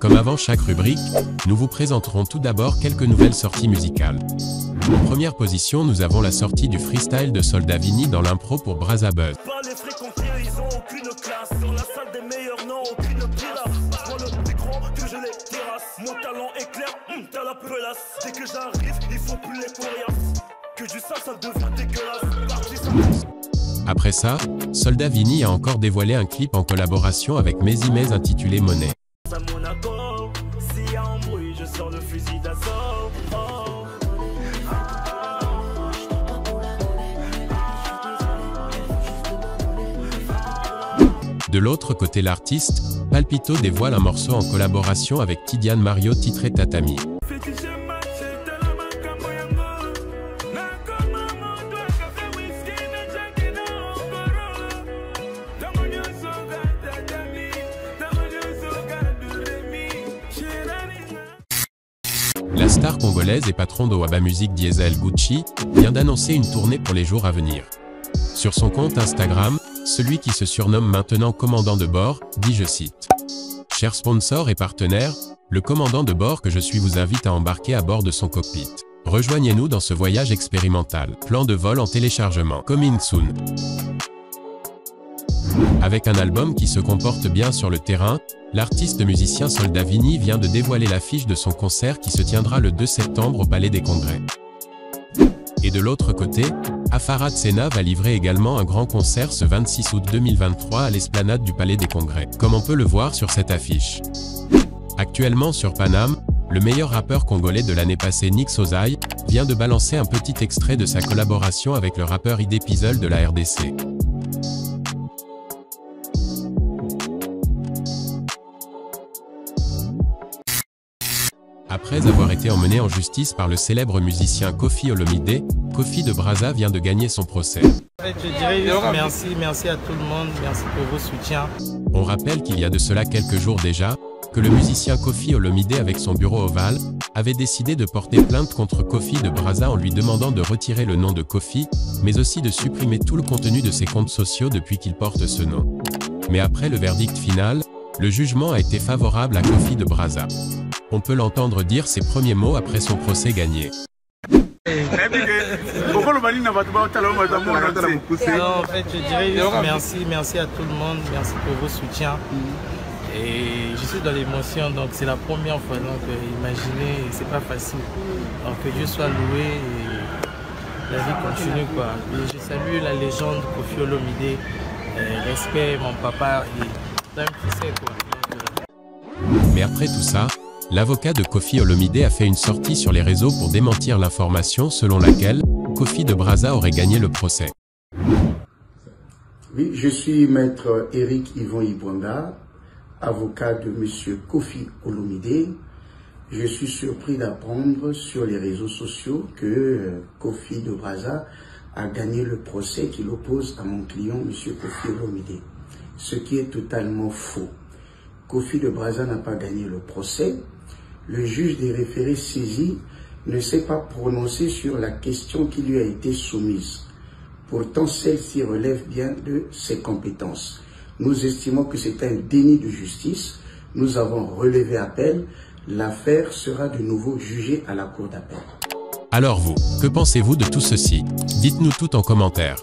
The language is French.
Comme avant chaque rubrique, nous vous présenterons tout d'abord quelques nouvelles sorties musicales. En première position, nous avons la sortie du freestyle de Soldat Vini dans l'impro pour Brazza Buzz. Mon talent est clair, t'as la pelasse. Dès que j'arrive, ils font plus les coriaces. Que du sale, ça devient dégueulasse. Après ça, Soldat Vini a encore dévoilé un clip en collaboration avec Mezi Mez intitulé Monnaie. À Monaco, s'il y a un bruit, je sors le fusil d'assaut. De l'autre côté, l'artiste, Palpito dévoile un morceau en collaboration avec Tidiane Mario titré Tatami. La star congolaise et patron de Waba Music Diesel Gucci vient d'annoncer une tournée pour les jours à venir. Sur son compte Instagram, celui qui se surnomme maintenant commandant de bord, dit, je cite, « Chers sponsors et partenaires, le commandant de bord que je suis vous invite à embarquer à bord de son cockpit. Rejoignez-nous dans ce voyage expérimental. Plan de vol en téléchargement. Coming soon. » Avec un album qui se comporte bien sur le terrain, l'artiste musicien Soldat Vini vient de dévoiler l'affiche de son concert qui se tiendra le 2 septembre au Palais des Congrès. Et de l'autre côté, Afarad Sena va livrer également un grand concert ce 26 août 2023 à l'esplanade du Palais des Congrès, comme on peut le voir sur cette affiche. Actuellement sur Paname, le meilleur rappeur congolais de l'année passée Nix Ozai vient de balancer un petit extrait de sa collaboration avec le rappeur ID Pizzle de la RDC. Après avoir été emmené en justice par le célèbre musicien Koffi Olomide, Kofi de Brazza vient de gagner son procès. Je dirais merci à tout le monde, merci pour vos soutiens. On rappelle qu'il y a de cela quelques jours déjà, que le musicien Koffi Olomide avec son bureau ovale, avait décidé de porter plainte contre Kofi de Brazza en lui demandant de retirer le nom de Kofi, mais aussi de supprimer tout le contenu de ses comptes sociaux depuis qu'il porte ce nom. Mais après le verdict final, le jugement a été favorable à Kofi de Brazza. On peut l'entendre dire ses premiers mots après son procès gagné. Non, en fait, je dirais merci à tout le monde, merci pour vos soutiens. Et je suis dans l'émotion, donc c'est la première fois, donc imaginez, c'est pas facile. Donc que Dieu soit loué et la vie continue, quoi. Et je salue la légende Koffi Olomide, respect mon papa et même qui sait quoi. Mais après tout ça, l'avocat de Koffi Olomide a fait une sortie sur les réseaux pour démentir l'information selon laquelle Kofi de Brazza aurait gagné le procès. Oui, je suis maître Eric Yvon Ibwanda, avocat de monsieur Koffi Olomide. Je suis surpris d'apprendre sur les réseaux sociaux que Kofi de Brazza a gagné le procès qu'il oppose à mon client monsieur Koffi Olomide. Ce qui est totalement faux. Kofi de Brazza n'a pas gagné le procès. Le juge des référés saisi ne s'est pas prononcé sur la question qui lui a été soumise. Pourtant, celle-ci relève bien de ses compétences. Nous estimons que c'est un déni de justice. Nous avons relevé appel. L'affaire sera de nouveau jugée à la cour d'appel. Alors vous, que pensez-vous de tout ceci? Dites-nous tout en commentaire.